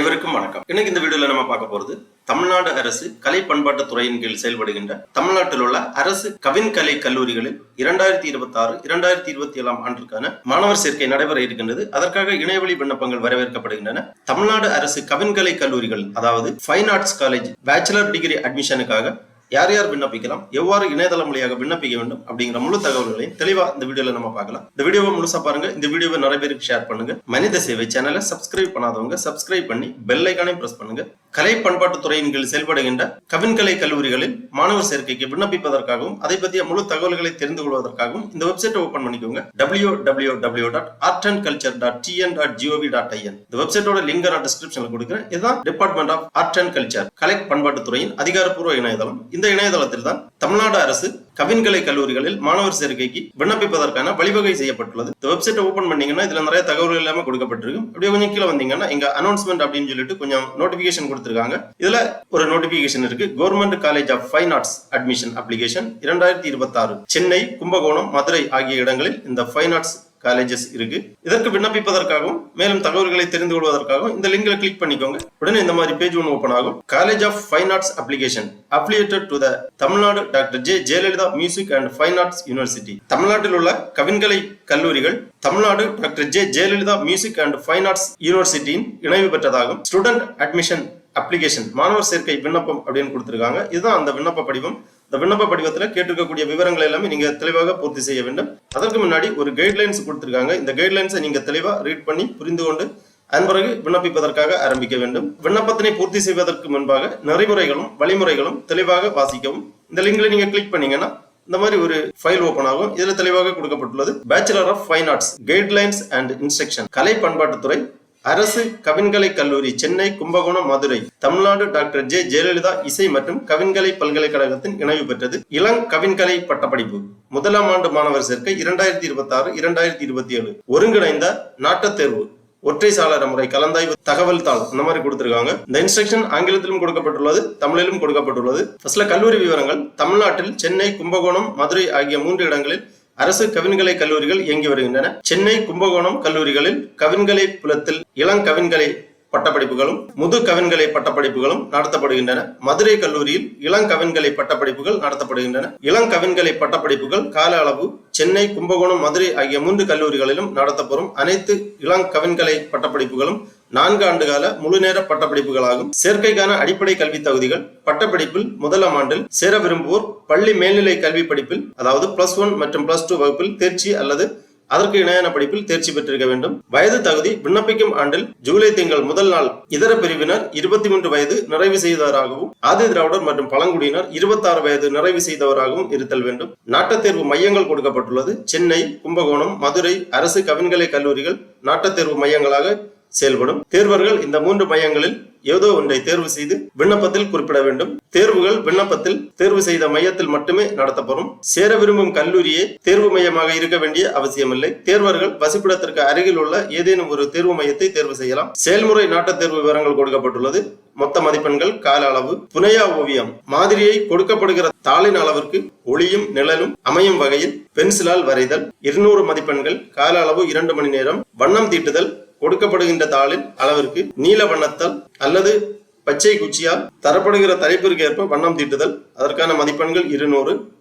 அனைவருக்கும் வணக்கம். இன்னைக்கு இந்த வீடியோல நம்ம பார்க்க போறது தமிழ்நாடு அரசு கலை பண்பாட்டு துறையின் கீழ் செயல்படுகின்ற தமிழ்நாட்டில் உள்ள அரசு கவின்கலை கல்லூரிகளில் 2026-2027 ஆண்டிற்கான மாணவர் சேர்க்கை நடைபெற இருக்கின்றது. அதற்காக இணையவழி விண்ணப்பங்கள் வரவேற்கப்படுகின்றன. தமிழ்நாடு அரசு கவின்கலை கல்லூரிகள், அதாவது fine arts college bachelor degree அட்மிஷனுக்காக யார் யார் விண்ணப்பிக்கலாம், எவ்வாறு இணையதளம் வழியாக விண்ணப்பிக்க வேண்டும் அப்படிங்கிற முழு தகவல்களையும் தெளிவா இந்த வீடியோல நம்ம பார்க்கலாம். இந்த வீடியோவை முழுசா பாருங்க. இந்த வீடியோவை நிறைய பேருக்கு ஷேர் பண்ணுங்க. மனித சேவை சேனலை சப்ஸ்கிரைப் பண்ணாதவங்க சப்ஸ்கிரைப் பண்ணி பெல் ஐகானையும் பிரஸ் பண்ணுங்க. கலை பண்பாட்டு துறையின் கீழ் செயல்படுகின்ற கவின்கலை கல்லூரிகளில் மாணவர் சேர்க்கைக்கு விண்ணப்பிப்பதற்காகவும் அதை பற்றிய முழு தகவல்களை தெரிந்து கொள்வதற்காகவும் இந்த வெப்சைட்டை ஓபன் பண்ணிக்கோங்க. www.artandculture.tn.gov.in. இந்த வெப்சைட்டோட லிங்க் நான் டிஸ்கிரிப்ஷன்ல கொடுக்கிறேன். இதுதான் department of art and culture, கலை பண்பாட்டு துறையின் அதிகாரப்பூர்வ இணையதளம். இந்த இணையதளத்தில் தான் தமிழ்நாடு அரசு கவின்கலை கல்லூரிகளில் மாணவர் சேர்க்கைக்கு விண்ணப்பிப்பதற்கான வழிவகை செய்யப்பட்டுள்ளது. இந்த வெப்சைட்டை ஓபன் பண்ணீங்கன்னா இதுல நிறைய தகவல்கள் எல்லாமே கொடுக்கப்பட்டிருக்கும். அப்படியே கொஞ்சம் கீழே வந்தீங்கன்னா இங்க அனௌன்ஸ்மெண்ட் அப்படின்னு சொல்லிட்டு கொஞ்சம் நோட்டிபிகேஷன் கொடுத்திருக்காங்க. இதுல ஒரு நோட்டிபிகேஷன் இருக்கு. Government college of fine arts admission application 2026 Chennai, Kumbakonam, Madurai ஆகிய இடங்களில் இந்த ஃபைன் ஆர்ட்ஸ் காலேஜஸ் இருக்கு. இதற்கு விண்ணப்பிப்பதற்காகவும் மேலும் தகவல்களை தெரிந்து கொள்வதற்காகவும் இந்த லிங்க்ல கிளிக் பண்ணிக்கோங்க. உடனே இந்த மாதிரி பேஜ் ஒன்று ஓபன் ஆகும். College of fine arts application affiliated to the Tamil Nadu doctor J Jayalalithaa music and fine arts university. தமிழ்நாட்டில் உள்ள கவின்கலை கல்லூரிகள் Tamil Nadu doctor J Jayalalithaa music and fine arts யூனிவர்சிட்டியின் இணைவு பெற்றதாகும். ஸ்டூடெண்ட் அட்மிஷன் அப்ளிகேஷன், மாணவர் சேர்க்கை விண்ணப்பம் அப்படின்னு கொடுத்திருக்காங்க. இதுதான் அந்த விண்ணப்ப படிவம். இந்த விண்ணப்ப படிவத்தில் கேட்டிருக்கக்கூடிய விவரங்கள் எல்லாமே நீங்க தெளிவாக பூர்த்தி செய்ய வேண்டும். அதற்கு முன்னாடி ஒரு கைட்லைன்ஸ் கொடுத்திருக்காங்க. இந்த கைட்லைன்ஸை நீங்க தெளிவா ரீட் பண்ணி புரிந்து கொண்டு அதன் பிறகு விண்ணப்பிப்பதற்காக ஆரம்பிக்க வேண்டும். விண்ணப்பத்தினை பூர்த்தி செய்வதற்கு முன்பாக நெறிமுறைகளும் வழிமுறைகளும் தெளிவாக வாசிக்கவும். இந்த லிங்க்ல நீங்க கிளிக் பண்ணீங்கன்னா இந்த மாதிரி ஒரு ஃபைல் ஓபன் ஆகும். இதுல தெளிவாக கொடுக்கப்பட்டுள்ளது bachelor of fine arts guidelines and instruction, கலை பண்பாட்டுத்துறை, அரசு கவின்கலை கல்லூரி, சென்னை, கும்பகோணம், மதுரை, தமிழ்நாடு டாக்டர் ஜே ஜெயலலிதா இசை மற்றும் கவின்கலை பல்கலைக்கழகத்தின் இணைவு பெற்றது. இளங் கவின்கலை பட்டப்படிப்பு முதலாம் ஆண்டு மாணவர் சேர்க்கை 2026-2027 ஒருங்கிணைந்த நாட்டுத் தேர்வு ஒற்றை சாளர முறை கலந்தாய்வு தகவல் தாள் இந்த மாதிரி கொடுத்திருக்காங்க. இந்த இன்ஸ்ட்ரக்ஷன் ஆங்கிலத்திலும் கொடுக்கப்பட்டுள்ளது, தமிழிலும் கொடுக்கப்பட்டுள்ளது. ஃபர்ஸ்ட்ல கல்லூரி விவரங்கள். தமிழ்நாட்டில் சென்னை, கும்பகோணம், மதுரை ஆகிய 3 இடங்களில் அரசு கவின்கலை கல்லூரிகள் இயங்கி வருகின்றன. சென்னை, கும்பகோணம் கல்லூரிகளில் கவின்கலை புலத்தில் இளங்கவின்கலை பட்டப்படிப்புகளும் முது கவின்கலை பட்டப்படிப்புகளும் நடத்தப்படுகின்றன. மதுரை கல்லூரியில் இளங்கவின்கலை பட்டப்படிப்புகள் நடத்தப்படுகின்றன. இளங்கவின்கலை பட்டப்படிப்புகள் கால அளவு சென்னை, கும்பகோணம், மதுரை ஆகிய 3 கல்லூரிகளிலும் நடத்தப்படும் அனைத்து இளங்கவின்கலை பட்டப்படிப்புகளும் 4 ஆண்டு கால முழுநேர பட்டப்படிப்புகளாகும். சேர்க்கைக்கான அடிப்படை கல்வி தகுதிகள். பட்டப்படிப்பில் முதலாம் ஆண்டில் சேர விரும்புவோர் பள்ளி மேல்நிலை கல்வி படிப்பில், அதாவது +1 மற்றும் +2 வகுப்பில் தேர்ச்சி அல்லது அதற்கு இணையான படிப்பில் தேர்ச்சி பெற்றிருக்க வேண்டும். வயது தகுதி. விண்ணப்பிக்கும் ஆண்டில் ஜூலை திங்கள் முதல் நாள் இதர பிரிவினர் 23 வயது நிறைவு செய்தவராகவும், ஆதி திராவிடர் மற்றும் பழங்குடியினர் 26 வயது நிறைவு செய்தவராகவும் இருத்தல் வேண்டும். நாட்டுத் தேர்வு மையங்கள் கொடுக்கப்பட்டுள்ளது. சென்னை, கும்பகோணம், மதுரை அரசு கவின்கலை கல்லூரிகள் நாட்டுத் தேர்வு மையங்களாக செயல்படும். தேர்வர்கள் இந்த 3 மையங்களில் ஏதோ ஒன்றை தேர்வு செய்து விண்ணப்பத்தில் குறிப்பிட வேண்டும். தேர்வுகள் விண்ணப்பத்தில் தேர்வு செய்த மையத்தில் மட்டுமே நடத்தப்படும். சேர விரும்பும் கல்லூரியே தேர்வு மையமாக இருக்க வேண்டிய அவசியமில்லை. தேர்வர்கள் வசிப்பிடத்திற்கு அருகில் உள்ள ஏதேனும் ஒரு தேர்வு மையத்தை தேர்வு செய்யலாம். செயல்முறை நாட்டுத் தேர்வு விவரங்கள் கொடுக்கப்பட்டுள்ளது. மொத்த மதிப்பெண்கள், கால அளவு, புனையா ஓவியம் மாதிரியை கொடுக்கப்படுகிற தாளின் அளவிற்கு ஒளியும் நிழலும் அமையும் வகையில் பென்சிலால் வரைதல் 200 மதிப்பெண்கள், கால அளவு 2 மணி நேரம். வண்ணம் தீட்டுதல் கொடுக்கப்படுகின்ற தாளின் அளவிற்கு நீல வண்ணத்தால் அல்லது பச்சை குச்சியால் தரப்படுகிற தலைப்பிற்கு ஏற்ப வண்ணம் தீட்டுதல், அதற்கான மதிப்பெண்கள் 200,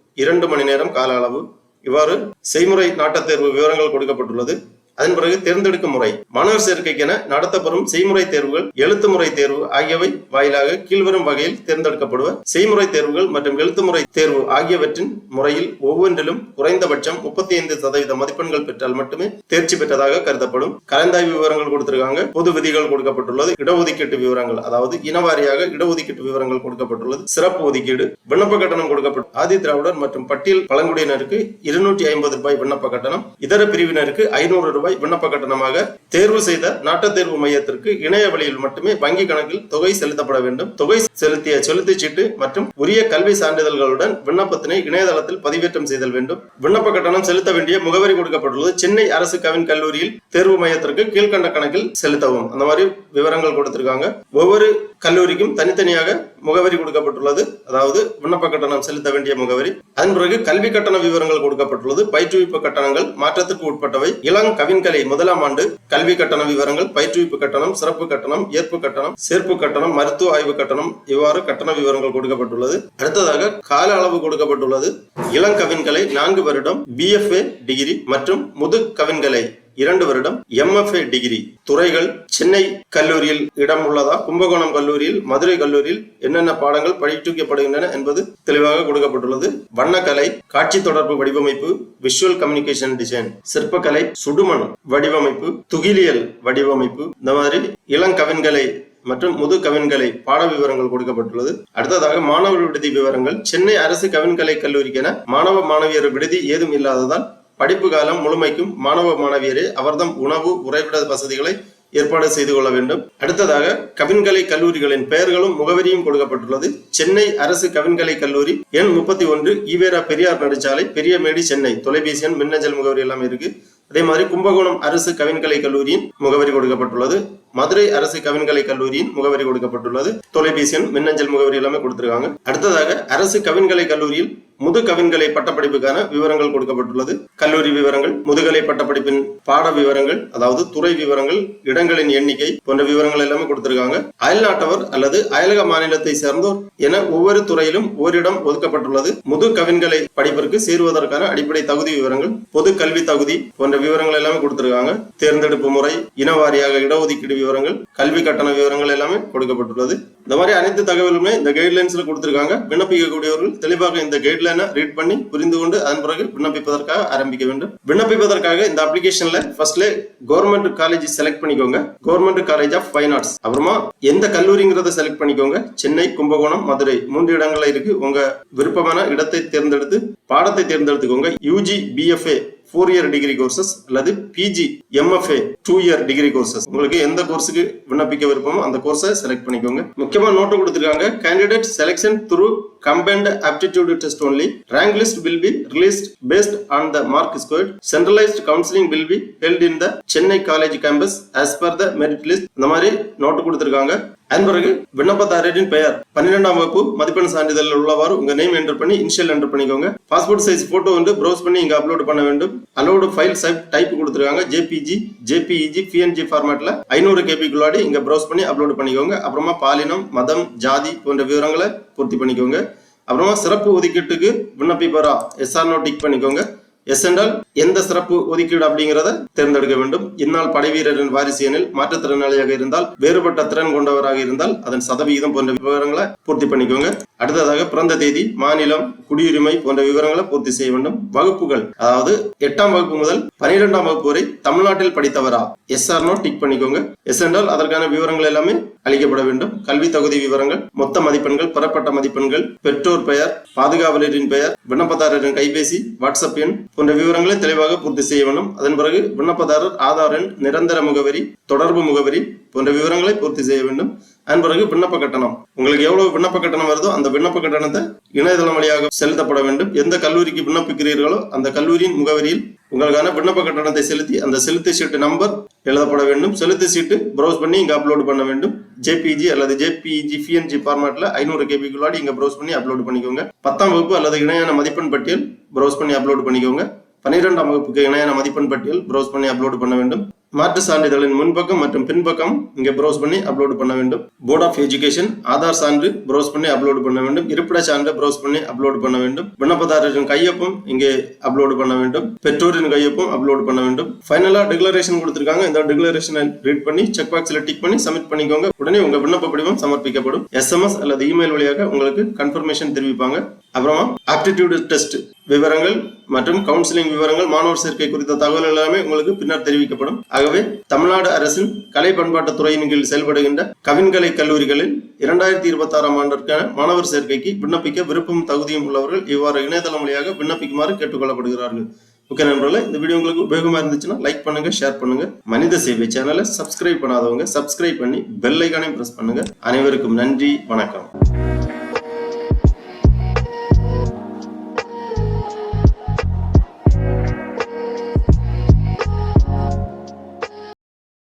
2 மணி நேரம் கால அளவு. இவ்வாறு செய்முறை நாட்டுத் தேர்வு விவரங்கள் கொடுக்கப்பட்டுள்ளது. அதன் பிறகு தேர்ந்தெடுக்கும் முறை. மாணவர் சேர்க்கைக்கென நடத்தப்படும் செய்முறை தேர்வுகள், எழுத்து முறை தேர்வு ஆகியவை வாயிலாக கீழ்வரும் வகையில் தேர்ந்தெடுக்கப்படுவர். செய்முறை தேர்வுகள் மற்றும் எழுத்துமுறை தேர்வு ஆகியவற்றின் முறையில் ஒவ்வொன்றிலும் குறைந்தபட்சம் 35% மதிப்பெண்கள் பெற்றால் மட்டுமே தேர்ச்சி பெற்றதாக கருதப்படும். கலந்தாய்வு விவரங்கள் கொடுத்திருக்காங்க. பொது விதிகள் கொடுக்கப்பட்டுள்ளது. இடஒதுக்கீட்டு விவரங்கள், அதாவது இனவாரியாக இடஒதுக்கீட்டு விவரங்கள் கொடுக்கப்பட்டுள்ளது. சிறப்பு ஒதுக்கீடு. விண்ணப்ப கட்டணம் கொடுக்கப்பட்டு ஆதி திராவிடர் மற்றும் பட்டியல் பழங்குடியினருக்கு 250 ரூபாய் விண்ணப்ப கட்டணம், இதர பிரிவினருக்கு 500 ரூபாய் விண்ணப்ப கட்டணமாக தேர்வு செய்த நாட்டுத் தேர்வு மையத்திற்கு இணைய வழியில் மட்டுமே வங்கி கணக்கில் தொகை செலுத்தப்பட வேண்டும். தொகை செலுத்திய செலுத்துச் சீட்டு மற்றும் உரிய கல்வி சான்றிதழ்களுடன் விண்ணப்பத்தினை இணையதளத்தில் பதிவேற்றம் செய்தல் வேண்டும். விண்ணப்ப கட்டணம் செலுத்த வேண்டிய முகவரி கொடுக்கப்பட்டுள்ளது. சென்னை அரசு கவின் கல்லூரியில் தேர்வு மையத்திற்கு கீழ்கண்ட கணக்கில் செலுத்தவும். அந்த மாதிரி விவரங்கள் கொடுத்திருக்காங்க. ஒவ்வொரு கல்லூரிக்கும் தனித்தனியாக முகவரி கொடுக்கப்பட்டுள்ளது. அதாவது விண்ணப்ப கட்டணம் செலுத்த வேண்டிய முகவரி. அதன் பிறகு கல்வி கட்டண விவரங்கள் கொடுக்கப்பட்டுள்ளது. பயிற்றுவிப்பு கட்டணங்கள் மாற்றத்திற்கு உட்பட்டவை. இளம் கவின்கலை முதலாம் ஆண்டு கல்வி கட்டண விவரங்கள், பயிற்றுவிப்பு கட்டணம், சிறப்பு கட்டணம், ஏற்பு கட்டணம், சேர்ப்பு கட்டணம், மருத்துவ ஆய்வு கட்டணம், இவ்வாறு கட்டண விவரங்கள் கொடுக்கப்பட்டுள்ளது. அடுத்ததாக கால அளவு கொடுக்கப்பட்டுள்ளது. இளங்கவின்கலை 4 வருடம் BFA டிகிரி மற்றும் முது கவின்கலை 2 வருடம் MFA டிகிரி. துறைகள் சென்னை கல்லூரியில் இடம் உள்ளதா, கும்பகோணம் கல்லூரியில், மதுரை கல்லூரியில் என்னென்ன பாடங்கள் பயிற்றுவிக்கப்படுகின்றன என்பது தெளிவாக கொடுக்கப்பட்டுள்ளது. வண்ணக்கலை, காட்சி தொடர்பு வடிவமைப்பு, விஷுவல் கம்யூனிகேஷன் டிசைன், சிற்பக்கலை, சுடுமண் வடிவமைப்பு, துகிலியல் வடிவமைப்பு, இந்த மாதிரி இளங்கவின்கலை மற்றும் முது கவின்கலை பாட விவரங்கள் கொடுக்கப்பட்டுள்ளது. அடுத்ததாக மாணவர் விடுதி விவரங்கள். சென்னை அரசு கவின்கலை கல்லூரிக்கென மாணவ மாணவியர் விடுதி ஏதும் இல்லாததால் படிப்பு காலம் முழுமைக்கும் மாணவ மாணவியரே அவர்தம் உணவு உறைவிட வசதிகளை ஏற்பாடு செய்து கொள்ள வேண்டும். அடுத்ததாக கவின்கலை கல்லூரிகளின் பெயர்களும் முகவரியும் கொடுக்கப்பட்டுள்ளது. சென்னை அரசு கவின்கலை கல்லூரி எண் 31 ஈவேரா பெரியார் நெடுஞ்சாலை, பெரியமேடு, சென்னை. தொலைபேசி எண், மின்னஞ்சல் முகவரி எல்லாம் இருக்கு. அதே மாதிரி கும்பகோணம் அரசு கவின்கலை கல்லூரியின் முகவரி கொடுக்கப்பட்டுள்ளது. மதுரை அரசு கவின்கலை கல்லூரியின் முகவரி கொடுக்கப்பட்டுள்ளது. தொலைபேசி எண், மின்னஞ்சல் முகவரி எல்லாமே கொடுத்திருக்காங்க. அடுத்ததாக அரசு கவின்கலை கல்லூரியில் முது கவின்கலை பட்டப்படிப்புக்கான விவரங்கள் கொடுக்கப்பட்டுள்ளது. கல்லூரி விவரங்கள், முதுகலை பட்டப்படிப்பின் பாட விவரங்கள், அதாவது துறை விவரங்கள், இடங்களின் எண்ணிக்கை போன்ற விவரங்கள் எல்லாமே கொடுத்திருக்காங்க. அயல்நாட்டவர் அல்லது அயலக மாநிலத்தை சேர்ந்தோர் என ஒவ்வொரு துறையிலும் ஓரிடம் ஒதுக்கப்பட்டுள்ளது. முது கவின்கலை படிப்பிற்கு சேருவதற்கான அடிப்படை தகுதி விவரங்கள், பொது கல்வி தகுதி போன்ற விவரங்கள் எல்லாமே கொடுத்திருக்காங்க. தேர்ந்தெடுப்பு முறை, இனவாரியாக இடஒதுக்கீடு விவரங்கள், கல்வி கட்டண விவரங்கள் எல்லாமே கொடுக்கப்பட்டுள்ளது. இந்த மாதிரி அனைத்து தகவலுமே இந்த கைட்லைன்ஸ்ல கொடுத்திருக்காங்க. விண்ணப்பிக்கக்கூடியவர்கள் தெளிவாக இந்த கைட்லைனை ரீட் பண்ணி புரிந்து கொண்டு அதன் பிறகு விண்ணப்பிப்பதற்காக ஆரம்பிக்க வேண்டும். விண்ணப்பிப்பதற்காக இந்த அப்ளிகேஷன்ல ஃபர்ஸ்ட்ல கவர்மெண்ட் காலேஜ் செலக்ட் பண்ணிக்கோங்க. Government college of fine arts. அப்புறமா எந்த கல்லூரிங்கிறத செலக்ட் பண்ணிக்கோங்க. சென்னை, கும்பகோணம், மதுரை 3 இடங்கள்ல இருக்கு. உங்க விருப்பமான இடத்தை தேர்ந்தெடுத்து பாடத்தை தேர்ந்தெடுத்துக்கோங்க. UG BFA 4 year degree courses அல்லது PG MFA 2 year degree courses. உங்களுக்கு எந்த கோர்ஸுக்கு விண்ணப்பிக்க விருப்பமோ அந்த கோர்ஸை செலக்ட் பண்ணிக்கோங்க. முக்கியமா நோட்டு கொடுத்திருக்காங்க. Candidate selection through combined aptitude test only. Rank list will be released based on the mark scored. Centralized counseling will be held in the Chennai College campus as per the merit list. இந்த மாதிரி note கொடுத்திருக்காங்க. அதன் பிறகு விண்ணப்பதாரரின் பெயர் 12ஆம் வகுப்பு மதிப்பெண் சான்றிதழ் உள்ளவாறு உங்க நேம் என்டர் பண்ணி இனிஷியல் என்டர் பண்ணிக்கோங்க. பாஸ்போர்ட் சைஸ் போட்டோ வந்து ப்ரௌஸ் பண்ணி இங்க அப்லோட் பண்ண வேண்டும். அலோடு ஃபைல் டைப் கொடுத்திருக்காங்க. JPG, JPEG, PNG ஃபார்மேட்ல 500 KB குள்ளாடி இங்க ப்ரௌஸ் பண்ணி அப்லோட் பண்ணிக்கோங்க. அப்புறமா பாலினம், மதம், ஜாதி போன்ற விவரங்களை பூர்த்தி பண்ணிக்கோங்க. அப்புறமா சிறப்பு ஒதுக்கீட்டுக்கு விண்ணப்பிப்பரா SR/NO டிக் பண்ணிக்கோங்க. எஸ் என்றால் எந்த சிறப்பு ஒதுக்கீடு அப்படிங்கிறத தேர்ந்தெடுக்க வேண்டும். இந்நாள் படைவீரரின் வாரிசு எனில், மாற்றுத்திறனாளியாக இருந்தால், வேறுபட்ட திறன் கொண்டவராக இருந்தால் அதன் சதவிகிதம் போன்ற விவரங்களை பூர்த்தி பண்ணிக்கோங்க. அடுத்ததாக பிறந்த தேதி, மாநிலம், குடியுரிமை போன்ற விவரங்களை பூர்த்தி செய்ய வேண்டும். வகுப்புகள், அதாவது 8ஆம் வகுப்பு முதல் 12ஆம் வகுப்பு வரை தமிழ்நாட்டில் படித்தவரா SR/NO டிக் பண்ணிக்கோங்க. எஸ் என்றால் அதற்கான விவரங்கள் எல்லாமே அளிக்கப்பட வேண்டும். கல்வி தகுதி விவரங்கள், மொத்த மதிப்பெண்கள், பெறப்பட்ட மதிப்பெண்கள், பெற்றோர் பெயர், பாதுகாவலரின் பெயர், விண்ணப்பதாரரின் கைபேசி, வாட்ஸ்அப் எண் போன்ற விவரங்களை தெளிவாக பூர்த்தி செய்ய வேண்டும். அதன் பிறகு விண்ணப்பதாரர் ஆதார் எண், நிரந்தர முகவரி, தொடர்பு முகவரி போன்ற விவரங்களை பூர்த்தி செய்ய வேண்டும். அதன் பிறகு விண்ணப்ப கட்டணம், உங்களுக்கு எவ்வளவு விண்ணப்ப கட்டணம் வருதோ அந்த விண்ணப்ப கட்டணத்தை இணையதளம் வழியாக செலுத்தப்பட வேண்டும். எந்த கல்லூரிக்கு விண்ணப்பிக்கிறீர்களோ அந்த கல்லூரியின் முகவரியில் உங்களுக்கான விண்ணப்ப கட்டணத்தை செலுத்தி அந்த செலுத்து சீட்டு நம்பர் எழுதப்பட வேண்டும். செலுத்து சீட்டு ப்ரௌஸ் பண்ணி இங்க அப்லோட் பண்ண வேண்டும். JPG அல்லது JPEG PNG ஃபார்மேட்ல 500 KB குள்ளாடி இங்க ப்ரௌஸ் பண்ணி அப்லோட் பண்ணிக்கோங்க. 10ஆம் வகுப்பு அல்லது இணையான மதிப்பெண் பட்டியல் ப்ரௌஸ் பண்ணி அப்லோட் பண்ணிக்கோங்க. 12ஆம் வகுப்புக்கு இணையான மதிப்பெண் பட்டியல் ப்ரௌஸ் பண்ணி அப்லோட் பண்ண வேண்டும். மாற்று சான்றிதழின் முன்பக்கம் மற்றும் பின்பக்கம் இங்கே ப்ரௌஸ் பண்ணி அப்லோட் பண்ண வேண்டும். போர்ட் ஆஃப் எஜுகேஷன் ஆதார் சான்று ப்ரௌஸ் பண்ணி அப்லோட் பண்ண வேண்டும். இருப்பிட சான்று ப்ரௌஸ் பண்ணி அப்லோட் பண்ண வேண்டும். விண்ணப்பதாரரின் கையொப்பம் இங்கே அப்லோட் பண்ண வேண்டும். பெற்றோரின் கையொப்பம் அப்லோட் பண்ண வேண்டும். ஃபைனலா டிக்ளரேஷன் கொடுத்திருக்காங்க. இந்த டிக்ளரேஷனை ரீட் பண்ணி செக் பாக்ஸ்ல டிக் பண்ணி சப்மிட் பண்ணிக்கோங்க. உடனே உங்க விண்ணப்ப படிவம் சமர்ப்பிக்கப்படும். SMS அல்லது இமெயில் வழியாக உங்களுக்கு கன்ஃபர்மேஷன் தெரிவிப்பாங்க. அப்புறமா ஆப்டிடியூட் டெஸ்ட் விவரங்கள் மற்றும் கவுன்சிலிங் விவரங்கள், மாணவர் சேர்க்கை குறித்த தகவல் எல்லாமே உங்களுக்கு பின்னர் தெரிவிக்கப்படும். ஆகவே தமிழ்நாடு அரசின் கலை பண்பாட்டு துறையின் கீழ் செயல்படுகின்ற கவின்கலை கல்லூரிகளில் 2026ஆம் ஆண்டிற்கான மாணவர் சேர்க்கைக்கு விண்ணப்பிக்க விருப்பம் தகுதியும் உள்ளவர்கள் இவ்வாறு இணையதளம் வழியாக விண்ணப்பிக்குமாறு கேட்டுக்கொள்ளப்படுகிறார்கள். ஓகே நண்பர்களே, இந்த வீடியோ உங்களுக்கு உபயோகமா இருந்துச்சுன்னா லைக் பண்ணுங்க, ஷேர் பண்ணுங்க. மனித சேவை சேனலை சப்ஸ்கிரைப் பண்ணாதவங்க சப்ஸ்கிரைப் பண்ணி பெல் ஐகானையும் பிரஸ் பண்ணுங்க. அனைவருக்கும் நன்றி, வணக்கம்.